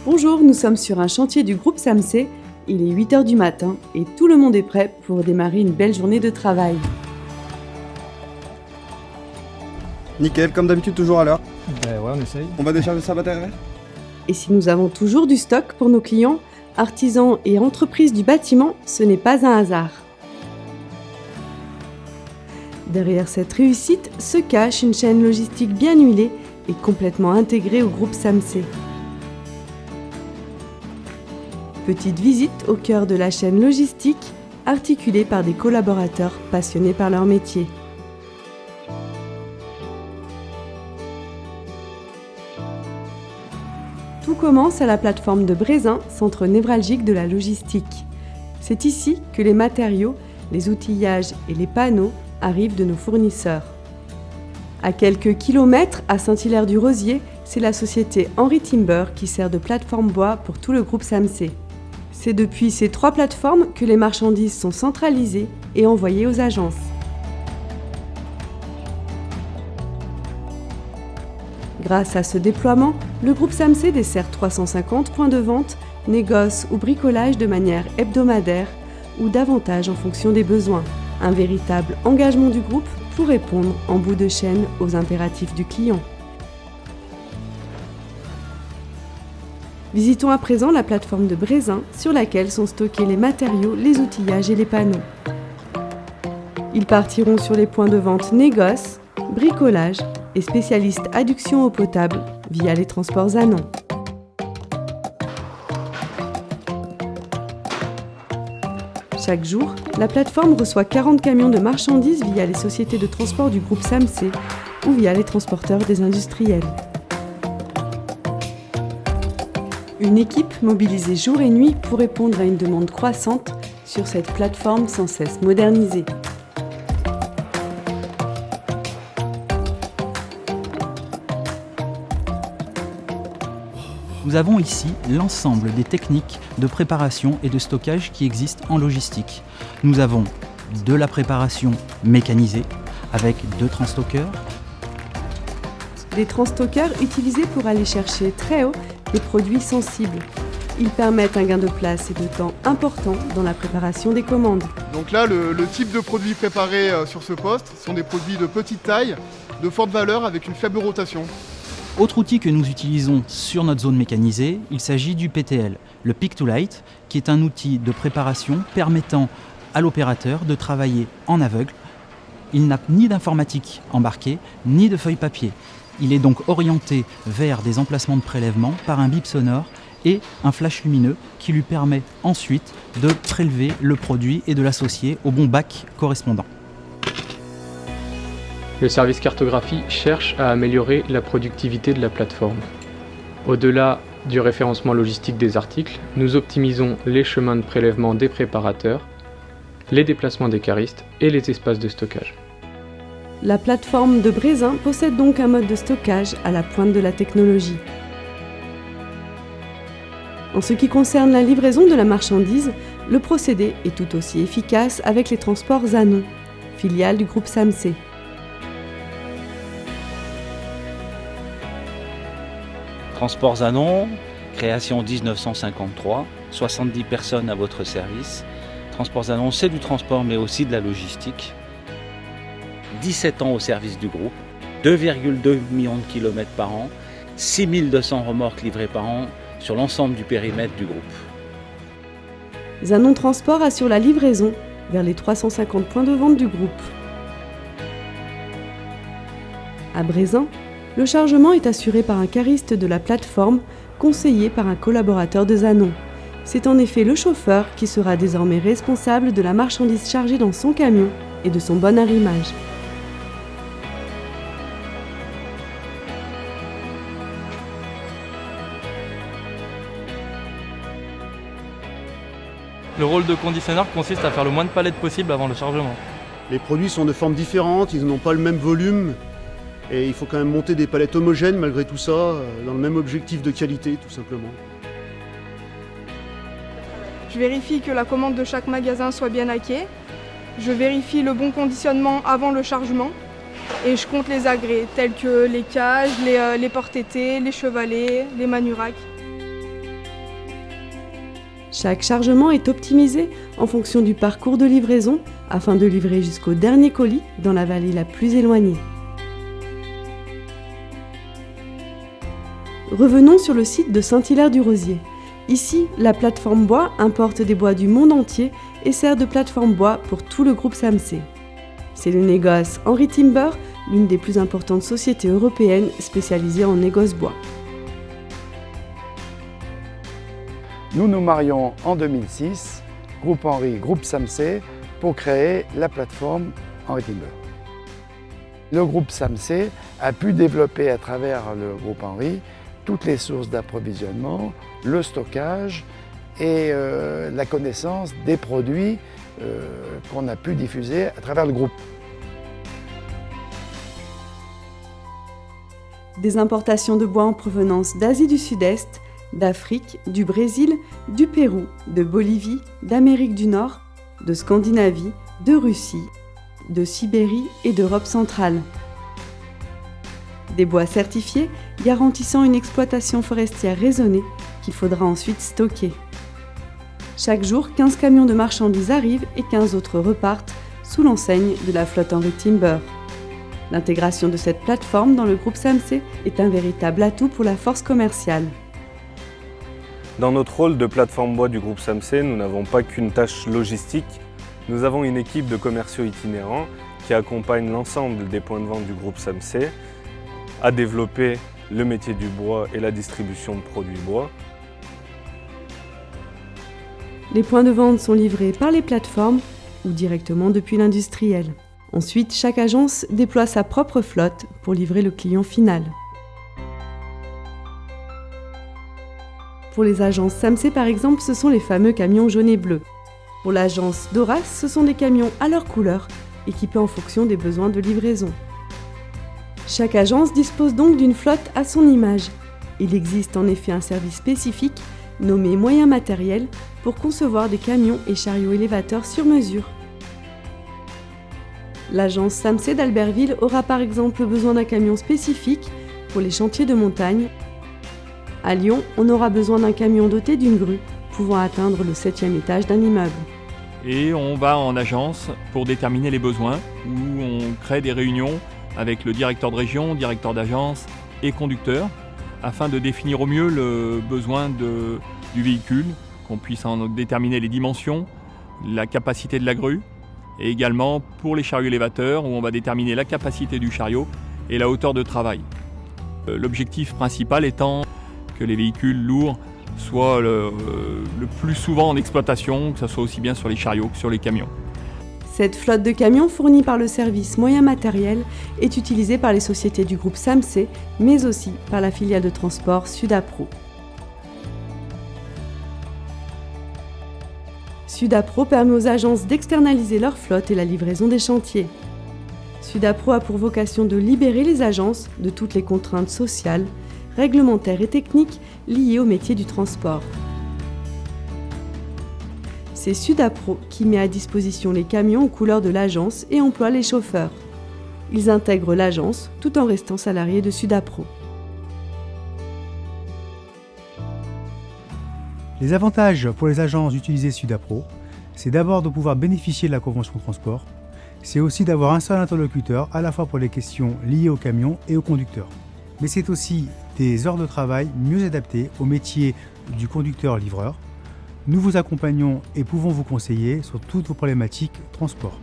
Bonjour, nous sommes sur un chantier du groupe SAMC. Il est 8h du matin et tout le monde est prêt pour démarrer une belle journée de travail. Nickel, comme d'habitude, toujours à l'heure. Ouais, on essaye. On va décharger sa batterie. Et si nous avons toujours du stock pour nos clients, artisans et entreprises du bâtiment, ce n'est pas un hasard. Derrière cette réussite se cache une chaîne logistique bien huilée et complètement intégrée au groupe SAMC. Petite visite au cœur de la chaîne logistique, articulée par des collaborateurs passionnés par leur métier. Tout commence à la plateforme de Brézin, centre névralgique de la logistique. C'est ici que les matériaux, les outillages et les panneaux arrivent de nos fournisseurs. À quelques kilomètres, à Saint-Hilaire-du-Rosier, c'est la société Henry Timber qui sert de plateforme bois pour tout le groupe SAMC. C'est depuis ces 3 plateformes que les marchandises sont centralisées et envoyées aux agences. Grâce à ce déploiement, le groupe SAMC dessert 350 points de vente, négoce ou bricolage de manière hebdomadaire ou davantage en fonction des besoins. Un véritable engagement du groupe pour répondre en bout de chaîne aux impératifs du client. Visitons à présent la plateforme de Brézin sur laquelle sont stockés les matériaux, les outillages et les panneaux. Ils partiront sur les points de vente négoce, bricolage et spécialistes adduction eau potable via les transports Zanon. Chaque jour, la plateforme reçoit 40 camions de marchandises via les sociétés de transport du groupe SAMC ou via les transporteurs des industriels. Une équipe mobilisée jour et nuit pour répondre à une demande croissante sur cette plateforme sans cesse modernisée. Nous avons ici l'ensemble des techniques de préparation et de stockage qui existent en logistique. Nous avons de la préparation mécanisée avec 2 transstockers. Des transstockers utilisés pour aller chercher très haut des produits sensibles. Ils permettent un gain de place et de temps important dans la préparation des commandes. Donc là, le type de produits préparés sur ce poste sont des produits de petite taille, de forte valeur avec une faible rotation. Autre outil que nous utilisons sur notre zone mécanisée, il s'agit du PTL, le Pick to Light, qui est un outil de préparation permettant à l'opérateur de travailler en aveugle. Il n'a ni d'informatique embarquée, ni de feuille papier. Il est donc orienté vers des emplacements de prélèvement par un bip sonore et un flash lumineux qui lui permet ensuite de prélever le produit et de l'associer au bon bac correspondant. Le service cartographie cherche à améliorer la productivité de la plateforme. Au-delà du référencement logistique des articles, nous optimisons les chemins de prélèvement des préparateurs, les déplacements des caristes et les espaces de stockage. La plateforme de Brézin possède donc un mode de stockage à la pointe de la technologie. En ce qui concerne la livraison de la marchandise, le procédé est tout aussi efficace avec les transports Zanon, filiale du groupe SAMC. Transports Zanon, création 1953, 70 personnes à votre service. Transports Zanon, c'est du transport mais aussi de la logistique. 17 ans au service du groupe, 2,2 millions de kilomètres par an, 6200 remorques livrées par an sur l'ensemble du périmètre du groupe. Zanon Transport assure la livraison vers les 350 points de vente du groupe. À Brézin, le chargement est assuré par un cariste de la plateforme, conseillé par un collaborateur de Zanon. C'est en effet le chauffeur qui sera désormais responsable de la marchandise chargée dans son camion et de son bon arrimage. Le rôle de conditionneur consiste à faire le moins de palettes possible avant le chargement. Les produits sont de formes différentes, ils n'ont pas le même volume et il faut quand même monter des palettes homogènes malgré tout ça, dans le même objectif de qualité tout simplement. Je vérifie que la commande de chaque magasin soit bien hackée. Je vérifie le bon conditionnement avant le chargement et je compte les agrès tels que les cages, les porte-étés, les chevalets, les manuracs. Chaque chargement est optimisé en fonction du parcours de livraison afin de livrer jusqu'au dernier colis dans la vallée la plus éloignée. Revenons sur le site de Saint-Hilaire-du-Rosier. Ici, la plateforme bois importe des bois du monde entier et sert de plateforme bois pour tout le groupe SAMC. C'est le négoce Henry Timber, l'une des plus importantes sociétés européennes spécialisées en négoce bois. Nous nous marions en 2006, groupe Henry, groupe SAMC, pour créer la plateforme Henry Timber. Le groupe SAMC a pu développer à travers le groupe Henry toutes les sources d'approvisionnement, le stockage et la connaissance des produits qu'on a pu diffuser à travers le groupe. Des importations de bois en provenance d'Asie du Sud-Est, d'Afrique, du Brésil, du Pérou, de Bolivie, d'Amérique du Nord, de Scandinavie, de Russie, de Sibérie et d'Europe centrale. Des bois certifiés garantissant une exploitation forestière raisonnée qu'il faudra ensuite stocker. Chaque jour, 15 camions de marchandises arrivent et 15 autres repartent sous l'enseigne de la flotte Henry Timber. L'intégration de cette plateforme dans le groupe SAMC est un véritable atout pour la force commerciale. Dans notre rôle de plateforme bois du groupe SAMC, nous n'avons pas qu'une tâche logistique. Nous avons une équipe de commerciaux itinérants qui accompagne l'ensemble des points de vente du groupe SAMC à développer le métier du bois et la distribution de produits bois. Les points de vente sont livrés par les plateformes ou directement depuis l'industriel. Ensuite, chaque agence déploie sa propre flotte pour livrer le client final. Pour les agences SAMC par exemple, ce sont les fameux camions jaunes et bleus. Pour l'agence Doras, ce sont des camions à leur couleur, équipés en fonction des besoins de livraison. Chaque agence dispose donc d'une flotte à son image. Il existe en effet un service spécifique, nommé moyens matériels, pour concevoir des camions et chariots élévateurs sur mesure. L'agence SAMC d'Albertville aura par exemple besoin d'un camion spécifique pour les chantiers de montagne. À Lyon, on aura besoin d'un camion doté d'une grue, pouvant atteindre le 7e étage d'un immeuble. Et on va en agence pour déterminer les besoins, où on crée des réunions avec le directeur de région, directeur d'agence et conducteur, afin de définir au mieux le besoin du véhicule, qu'on puisse en déterminer les dimensions, la capacité de la grue, et également pour les chariots élévateurs, où on va déterminer la capacité du chariot et la hauteur de travail. L'objectif principal étant que les véhicules lourds soient le plus souvent en exploitation, que ce soit aussi bien sur les chariots que sur les camions. Cette flotte de camions fournie par le service moyens matériels est utilisée par les sociétés du groupe SAMC, mais aussi par la filiale de transport Sudapro. Sudapro permet aux agences d'externaliser leur flotte et la livraison des chantiers. Sudapro a pour vocation de libérer les agences de toutes les contraintes sociales, réglementaires et techniques liées au métier du transport. C'est Sudapro qui met à disposition les camions aux couleurs de l'agence et emploie les chauffeurs. Ils intègrent l'agence tout en restant salariés de Sudapro. Les avantages pour les agences d'utiliser Sudapro, c'est d'abord de pouvoir bénéficier de la convention de transport. C'est aussi d'avoir un seul interlocuteur à la fois pour les questions liées aux camions et aux conducteurs. Mais c'est aussi des heures de travail mieux adaptées au métier du conducteur-livreur. Nous vous accompagnons et pouvons vous conseiller sur toutes vos problématiques transport.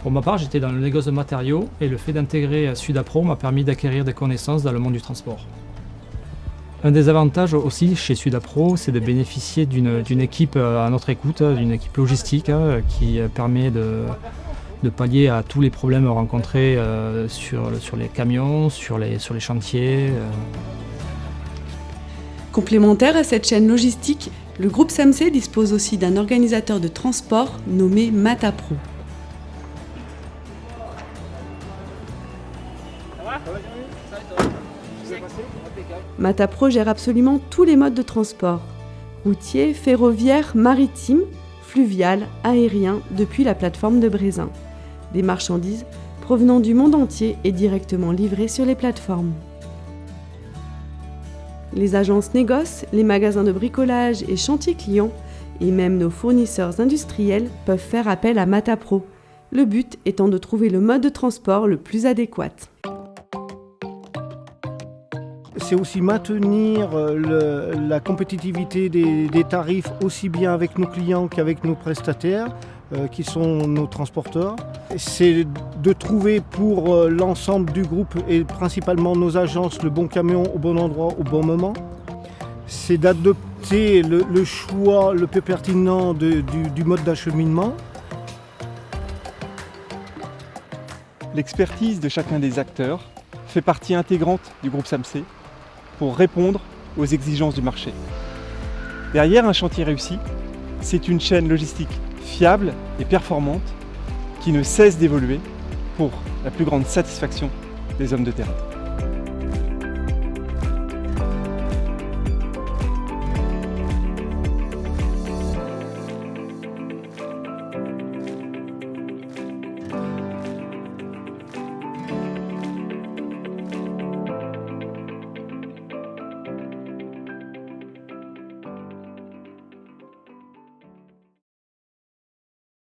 Pour ma part, j'étais dans le négoce de matériaux et le fait d'intégrer Sudapro m'a permis d'acquérir des connaissances dans le monde du transport. Un des avantages aussi chez Sudapro, c'est de bénéficier d'une équipe à notre écoute, d'une équipe logistique qui permet de pallier à tous les problèmes rencontrés sur les camions, sur les chantiers. Complémentaire à cette chaîne logistique, le groupe SAMC dispose aussi d'un organisateur de transport nommé Matapro. Matapro gère absolument tous les modes de transport, routier, ferroviaire, maritime, fluvial, aérien, depuis la plateforme de Brézin. Des marchandises provenant du monde entier et directement livrées sur les plateformes. les agences négoce, les magasins de bricolage et chantiers clients, et même nos fournisseurs industriels peuvent faire appel à Matapro. Le but étant de trouver le mode de transport le plus adéquat. C'est aussi maintenir la compétitivité des tarifs aussi bien avec nos clients qu'avec nos prestataires, qui sont nos transporteurs. C'est de trouver pour l'ensemble du groupe et principalement nos agences le bon camion au bon endroit au bon moment. C'est d'adopter le choix le plus pertinent du mode d'acheminement. L'expertise de chacun des acteurs fait partie intégrante du groupe SAMC pour répondre aux exigences du marché. Derrière un chantier réussi, c'est une chaîne logistique fiable et performante qui ne cesse d'évoluer pour la plus grande satisfaction des hommes de terrain.